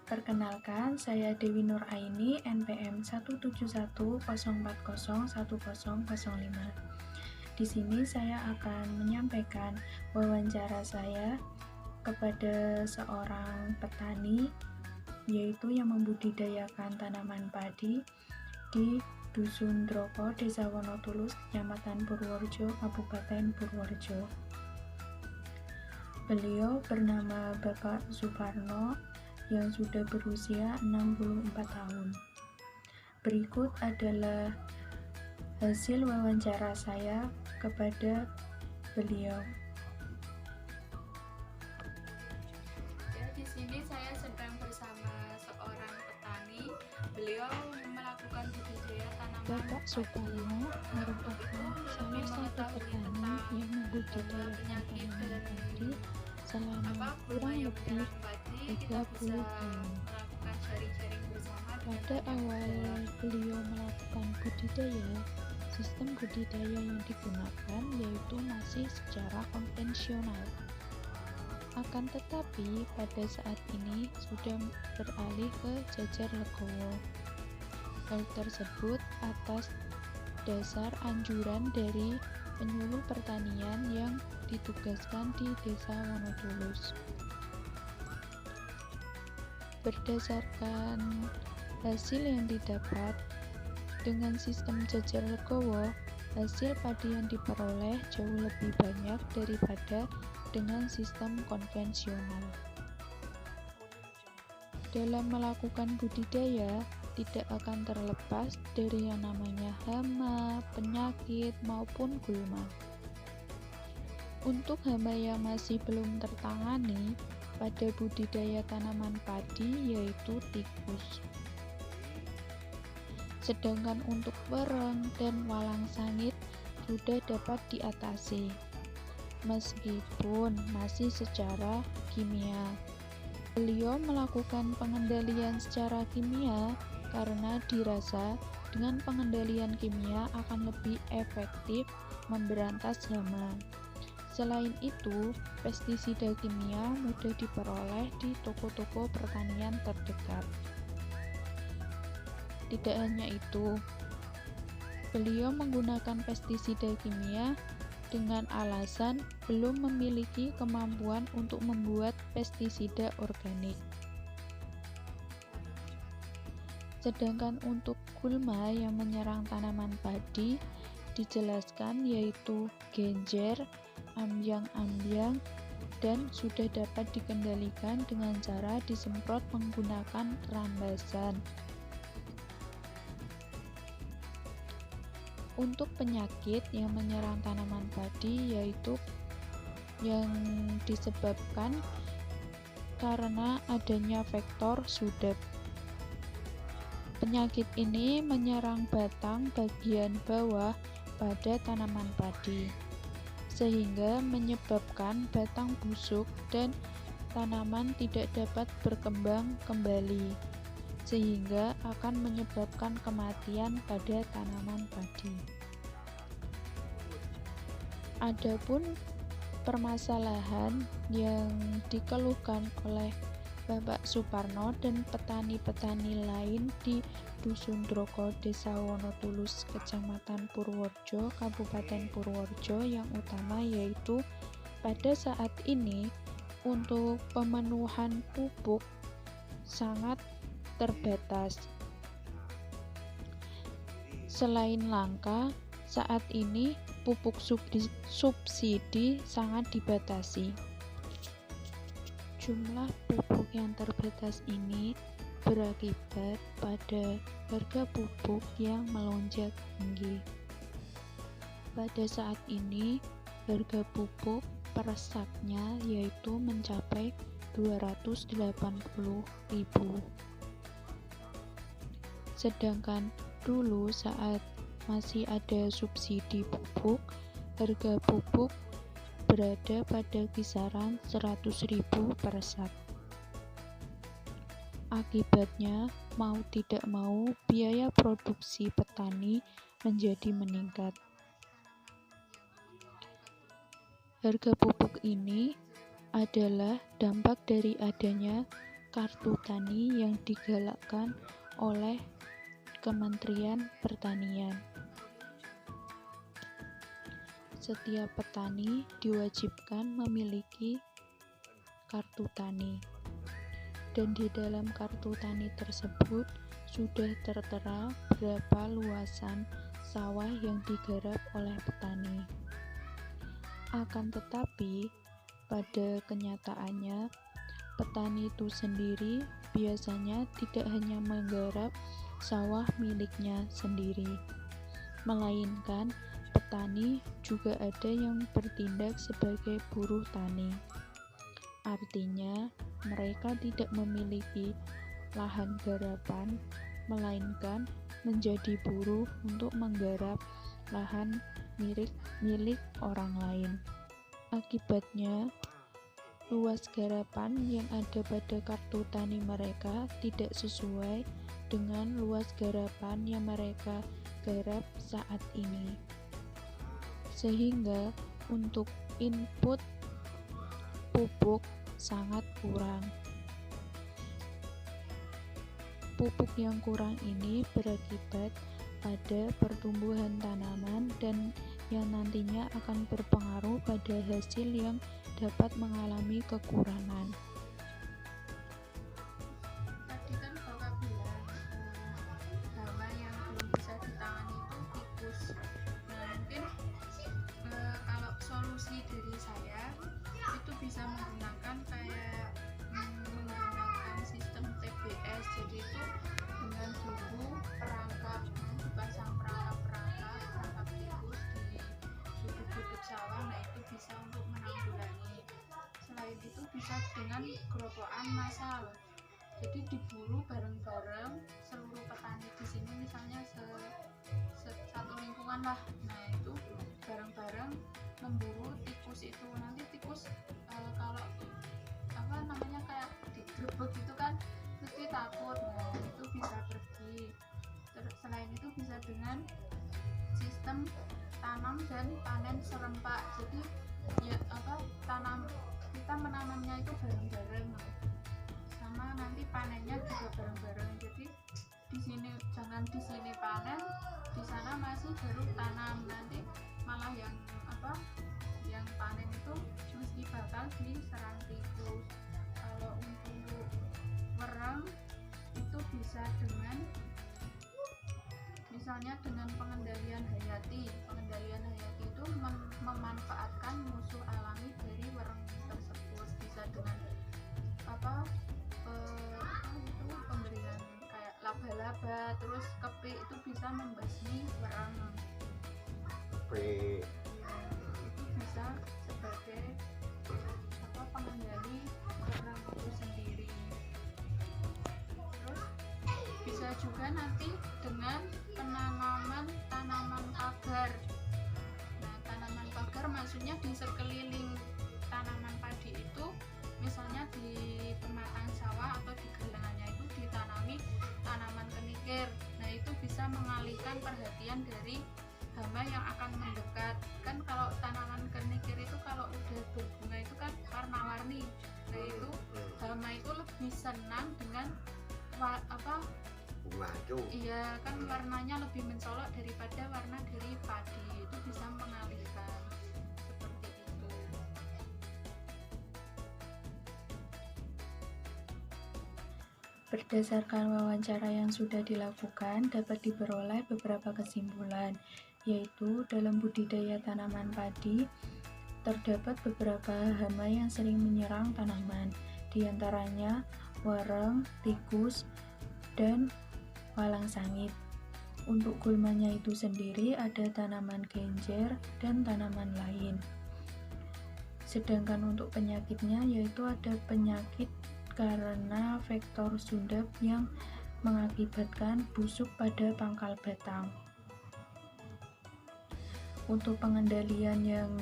Perkenalkan, saya Dewi Nur Aini, NPM 17104010005. Di sini saya akan menyampaikan wawancara saya kepada seorang petani, yaitu yang membudidayakan tanaman padi di Dusun Droko, Desa Wonotulus, Kecamatan Purworejo, Kabupaten Purworejo. Beliau bernama Bapak Suparno yang sudah berusia 64 tahun. Berikut adalah hasil wawancara saya kepada beliau. Di sini saya sedang bersama seorang petani. Beliau melakukan budidaya tanaman. Bapak Suparno merupakan salah satu petani yang membudidayakan tanaman padi selama kurang lebih 30 tahun. Pada awal beliau melakukan budidaya, sistem budidaya yang digunakan yaitu masih secara konvensional. Akan tetapi pada saat ini sudah beralih ke jajar legowo. Hal tersebut atas dasar anjuran dari penyuluh pertanian yang ditugaskan di Desa Wonotulus. Berdasarkan hasil yang didapat dengan sistem jajar legowo, hasil padi yang diperoleh jauh lebih banyak daripada dengan sistem konvensional. Dalam melakukan budidaya, tidak akan terlepas dari yang namanya hama, penyakit, maupun gulma. Untuk hama yang masih belum tertangani pada budidaya tanaman padi yaitu tikus. Sedangkan untuk wereng dan walang sangit sudah dapat diatasi, meskipun masih secara kimia. Beliau melakukan pengendalian secara kimia karena dirasa dengan pengendalian kimia akan lebih efektif memberantas hama. Selain itu, pestisida kimia mudah diperoleh di toko-toko pertanian terdekat. Tidak hanya itu, beliau menggunakan pestisida kimia dengan alasan belum memiliki kemampuan untuk membuat pestisida organik. Sedangkan untuk gulma yang menyerang tanaman padi dijelaskan yaitu genjer, ambyang-ambyang, dan sudah dapat dikendalikan dengan cara disemprot menggunakan rambasan. Untuk penyakit yang menyerang tanaman padi yaitu yang disebabkan karena adanya vektor sudap. Penyakit ini menyerang batang bagian bawah pada tanaman padi, sehingga menyebabkan batang busuk dan tanaman tidak dapat berkembang kembali, sehingga akan menyebabkan kematian pada tanaman padi. Adapun permasalahan yang dikeluhkan oleh Bapak Suparno dan petani-petani lain di Dusun Droko, Desa Wonotulus, Kecamatan Purworejo, Kabupaten Purworejo yang utama yaitu pada saat ini untuk pemenuhan pupuk sangat terbatas. Selain langka, saat ini pupuk subsidi sangat dibatasi. Jumlah pupuk yang terbatas ini berakibat pada harga pupuk yang melonjak tinggi. Pada saat ini, harga pupuk per saknya yaitu mencapai 280.000. Sedangkan dulu saat masih ada subsidi pupuk, harga pupuk berada pada kisaran 100.000 per sak. Akibatnya, mau tidak mau, biaya produksi petani menjadi meningkat. Harga pupuk ini adalah dampak dari adanya kartu tani yang digalakkan oleh Kementerian Pertanian. Setiap petani diwajibkan memiliki kartu tani, dan di dalam kartu tani tersebut sudah tertera berapa luasan sawah yang digarap oleh petani. Akan tetapi, pada kenyataannya, petani itu sendiri biasanya tidak hanya menggarap sawah miliknya sendiri, melainkan petani juga ada yang bertindak sebagai buruh tani. Artinya, mereka tidak memiliki lahan garapan, melainkan menjadi buruh untuk menggarap lahan milik orang lain. Akibatnya, luas garapan yang ada pada kartu tani mereka tidak sesuai dengan luas garapan yang mereka garap saat ini. Sehingga untuk input pupuk sangat kurang. Pupuk yang kurang ini berakibat pada pertumbuhan tanaman dan yang nantinya akan berpengaruh pada hasil yang dapat mengalami kekurangan. Tadi kan Bapak bilang hama yang belum bisa ditangani itu tikus. Nah, mungkin kalau solusi dari saya itu bisa menggunakan kayak menggunakan sistem TBS. Jadi itu dengan dulu perangkap dipasang perangkap tikus di sudut-sudut sawah. Nah, itu bisa untuk menanggulangi. Selain itu bisa dengan gerobokan massal. Jadi diburu bareng-bareng seluruh petani di sini, misalnya satu lingkungan lah. Nah, itu bareng-bareng memburu tikus itu. Nanti tikus kalau kayak digrebek gitu kan mesti takut. Nah, itu bisa pergi. Selain itu bisa dengan sistem tanam dan panen serempak. Jadi kita menanamnya itu bareng-bareng, sama nanti panennya juga bareng-bareng. Jadi jangan di sini panen, di sana masih baru tanam. Nanti malah yang panen itu mesti bakal diserang tikus. Kalau untuk wereng itu bisa dengan misalnya dengan pengendalian hayati. Pengendalian hayati itu memanfaatkan musuh alami dari wereng tersebut. Bisa dengan pemberian kayak laba-laba, terus kepik itu bisa membasmi wereng. Itu bisa sebagai pengendali wereng itu sendiri. Terus bisa juga nanti dengan penanaman tanaman pagar. Nah, tanaman pagar maksudnya di sekeliling tanaman padi itu, misalnya di pematang sawah atau di galangannya itu ditanami tanaman kenikir. Nah, itu bisa mengalihkan perhatian dari hama yang akan mendekat. Kan kalau tanaman kenikir itu kalau udah berbunga itu kan warna-warni. Nah, itu hama itu lebih senang dengan bunga itu. Iya, kan warnanya lebih mencolok daripada warna dari padi. Itu bisa mengalihkan seperti itu. Berdasarkan wawancara yang sudah dilakukan, dapat diperoleh beberapa kesimpulan, yaitu dalam budidaya tanaman padi, terdapat beberapa hama yang sering menyerang tanaman, diantaranya wereng, tikus, dan walang sangit. Untuk gulmanya itu sendiri ada tanaman genjer dan tanaman lain. Sedangkan untuk penyakitnya yaitu ada penyakit karena vektor sundap yang mengakibatkan busuk pada pangkal batang. Untuk pengendalian yang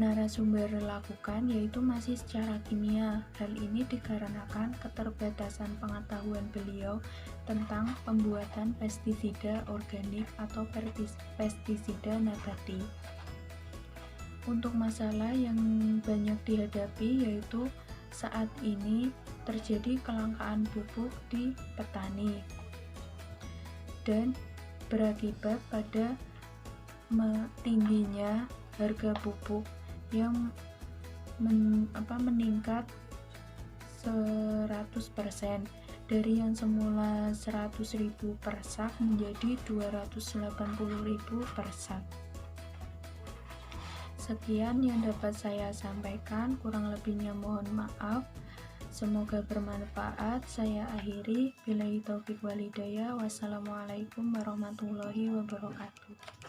narasumber lakukan yaitu masih secara kimia. Hal ini dikarenakan keterbatasan pengetahuan beliau tentang pembuatan pestisida organik atau pestisida nabati. Untuk masalah yang banyak dihadapi yaitu saat ini terjadi kelangkaan pupuk di petani dan berakibat pada tingginya harga pupuk yang meningkat 100% dari yang semula 100.000 per sak menjadi 280.000 per sak. Sekian yang dapat saya sampaikan, kurang lebihnya mohon maaf. Semoga bermanfaat. Saya akhiri. Billahi taufiq wal hidayah. Wassalamualaikum warahmatullahi wabarakatuh.